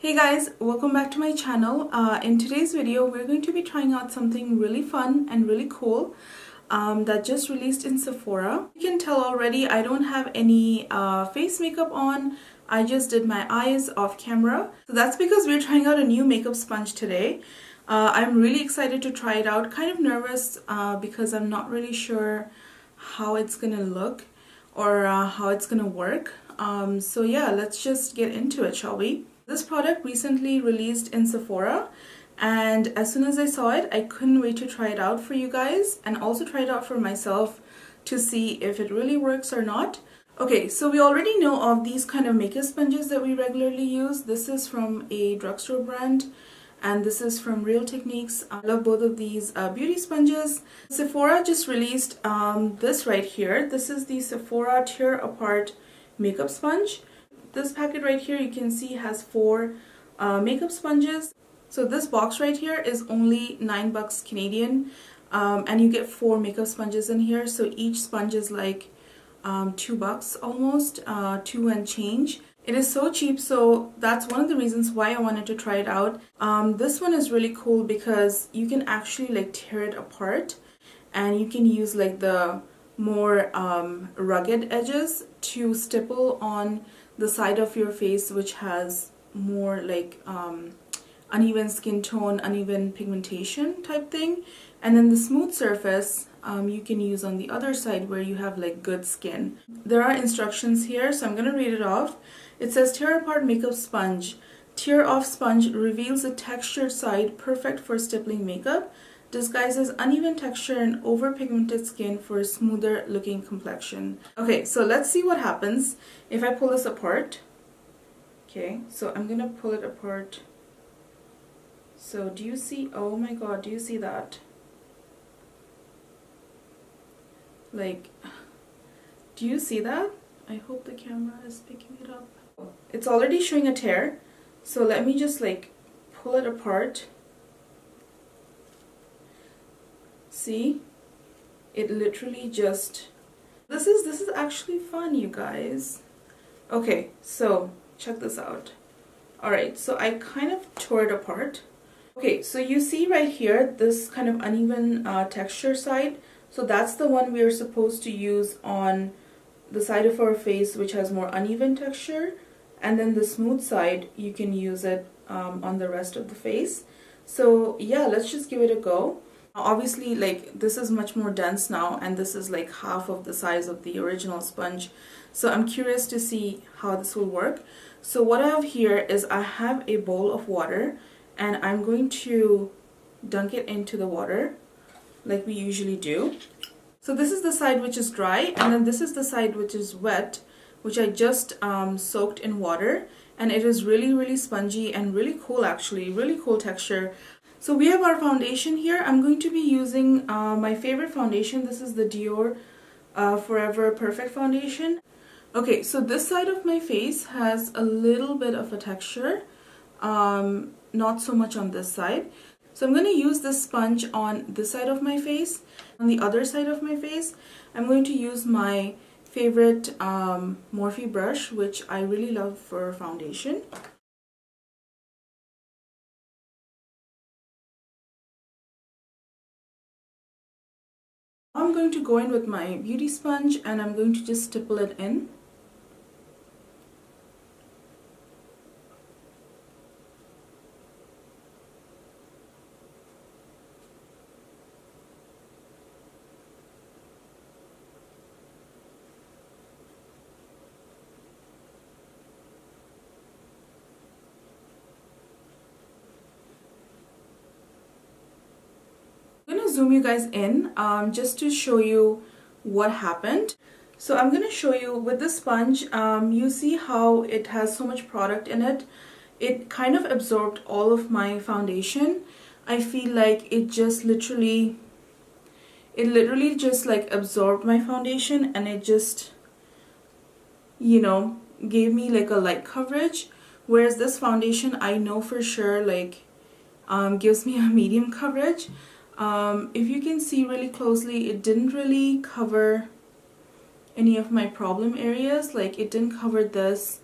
Hey guys, welcome back to my channel. In today's video, we're going to be trying out something really fun and really cool that just released in Sephora. You can tell already I don't have any face makeup on. I just did my eyes off camera. So that's because we're trying out a new makeup sponge today. I'm really excited to try it out. Kind of nervous because I'm not really sure how it's gonna look or how it's gonna work. So yeah, let's just get into it, shall we? This product recently released in Sephora, and as soon as I saw it, I couldn't wait to try it out for you guys and also try it out for myself to see if it really works or not. Okay, so we already know of these kind of makeup sponges that we regularly use. This is from a drugstore brand and this is from Real Techniques. I love both of these beauty sponges. Sephora just released this right here. This is the Sephora Tear Apart makeup sponge. This packet right here, you can see, has 4 makeup sponges. So this box right here is only $9 Canadian, and you get 4 makeup sponges in here. So each sponge is like $2 almost, 2 and change. It is so cheap, so that's one of the reasons why I wanted to try it out. This one is really cool because you can actually like tear it apart, and you can use like the more rugged edges to stipple on the side of your face which has more like uneven skin tone, uneven pigmentation type thing, and then the smooth surface you can use on the other side where you have like good skin. There are instructions here, so I'm going to read it off. It says, tear apart makeup sponge. Tear off sponge reveals a textured side perfect for stippling makeup, disguises uneven texture and over-pigmented skin for a smoother looking complexion. Okay, so let's see what happens if I pull this apart. Okay, so I'm gonna pull it apart. So do you see, oh my god, do you see that? Like, do you see that? I hope the camera is picking it up. It's already showing a tear, so let me just like pull it apart. See, it literally just, this is actually fun, you guys. Okay, so check this out. Alright, so I kind of tore it apart. Okay, so you see right here this kind of uneven texture side. So that's the one we are supposed to use on the side of our face which has more uneven texture, and then the smooth side you can use it on the rest of the face. So yeah, let's just give it a go. Obviously, like, this is much more dense now, and this is like half of the size of the original sponge. So I'm curious to see how this will work. So what I have here is I have a bowl of water, and I'm going to dunk it into the water like we usually do. So this is the side which is dry, and then this is the side which is wet, which I just soaked in water, and it is really spongy and really cool, actually, really cool texture. So we have our foundation here. I'm going to be using my favorite foundation. This is the Dior Forever Perfect Foundation. Okay, so this side of my face has a little bit of a texture, not so much on this side. So I'm going to use this sponge on this side of my face. On the other side of my face, I'm going to use my favorite Morphe brush, which I really love for foundation. I'm going to go in with my beauty sponge and I'm going to just stipple it in. I'm going to zoom you guys in just to show you what happened. So I'm going to show you with the sponge, you see how it has so much product in it. It kind of absorbed all of my foundation. I feel like it literally just like absorbed my foundation, and it just, you know, gave me like a light coverage. Whereas this foundation, I know for sure like gives me a medium coverage. If you can see really closely, it didn't really cover any of my problem areas. Like, it didn't cover this.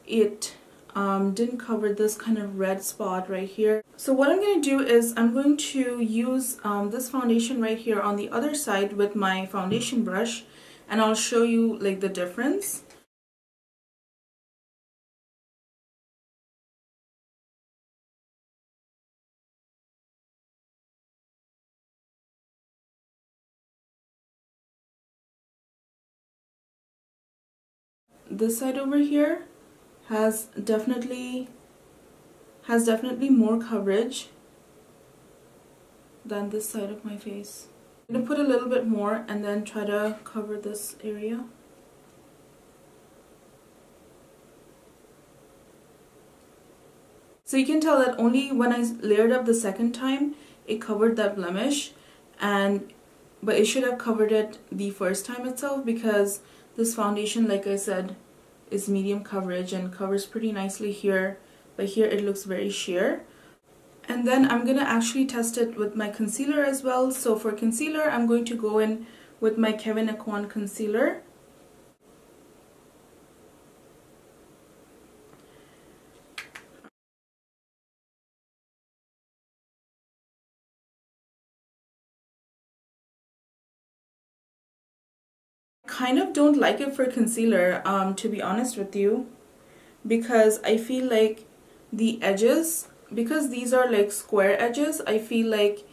It didn't cover this kind of red spot right here. So what I'm going to do is I'm going to use this foundation right here on the other side with my foundation brush, and I'll show you like the difference. This side over here has definitely more coverage than this side of my face. I'm going to put a little bit more and then try to cover this area. So you can tell that only when I layered up the second time it covered that blemish, but it should have covered it the first time itself, because this foundation, like I said, is medium coverage and covers pretty nicely here, but here it looks very sheer. And then I'm going to actually test it with my concealer as well. So for concealer, I'm going to go in with my Kevyn Aucoin concealer. Kind of don't like it for concealer, to be honest with you, because I feel like the edges, because these are like square edges, I feel like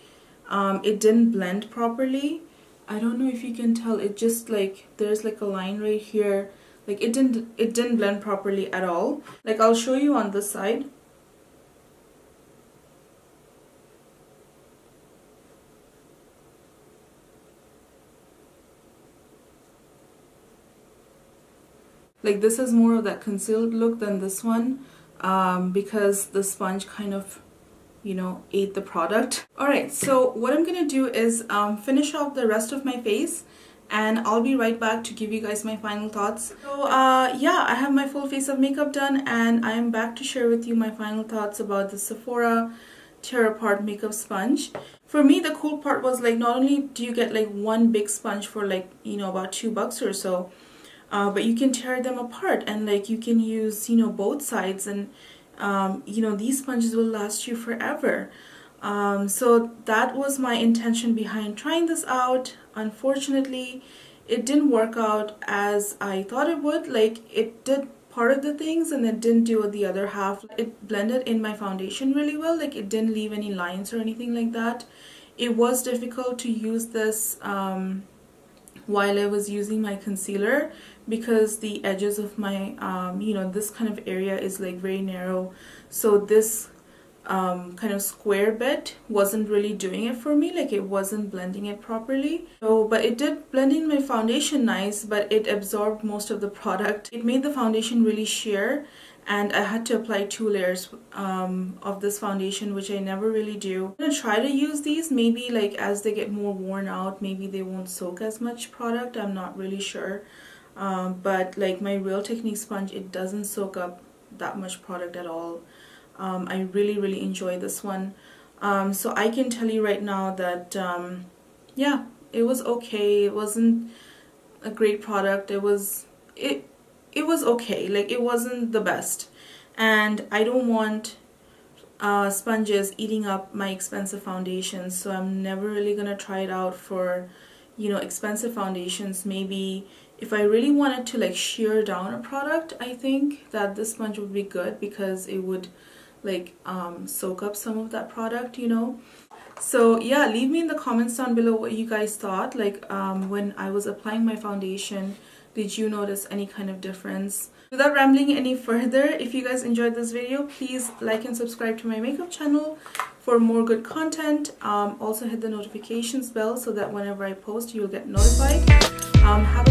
it didn't blend properly. I don't know if you can tell, it just like there's like a line right here, like it didn't blend properly at all. Like I'll show you on this side. Like this is more of that concealed look than this one, because the sponge kind of, you know, ate the product. Alright, so what I'm gonna do is finish off the rest of my face, and I'll be right back to give you guys my final thoughts. So yeah, I have my full face of makeup done, and I'm back to share with you my final thoughts about the Sephora Tear Apart makeup sponge. For me, the cool part was like, not only do you get like one big sponge for like, you know, about $2 or so, but you can tear them apart, and like you can use, you know, both sides, and you know, these sponges will last you forever. So that was my intention behind trying this out. Unfortunately, it didn't work out as I thought it would. Like it did part of the things and it didn't do the other half. It blended in my foundation really well, like it didn't leave any lines or anything like that. It was difficult to use this while I was using my concealer, because the edges of my you know, this kind of area is like very narrow, so this kind of square bit wasn't really doing it for me, like it wasn't blending it properly. So but it did blend in my foundation nice, but it absorbed most of the product. It made the foundation really sheer, and I had to apply 2 layers of this foundation, which I never really do. I'm gonna try to use these, maybe like as they get more worn out, maybe they won't soak as much product, I'm not really sure. But like my Real Technique sponge, it doesn't soak up that much product at all. I really enjoy this one. So I can tell you right now that yeah, it was okay. It wasn't a great product. It was okay. Like it wasn't the best, and I don't want sponges eating up my expensive foundations, so I'm never really gonna try it out for, you know, expensive foundations. Maybe if I really wanted to like shear down a product, I think that this sponge would be good, because it would like soak up some of that product, you know. So yeah, leave me in the comments down below what you guys thought. Like when I was applying my foundation, did you notice any kind of difference? Without rambling any further, if you guys enjoyed this video, please like and subscribe to my makeup channel for more good content. Also hit the notifications bell so that whenever I post, you'll get notified. Have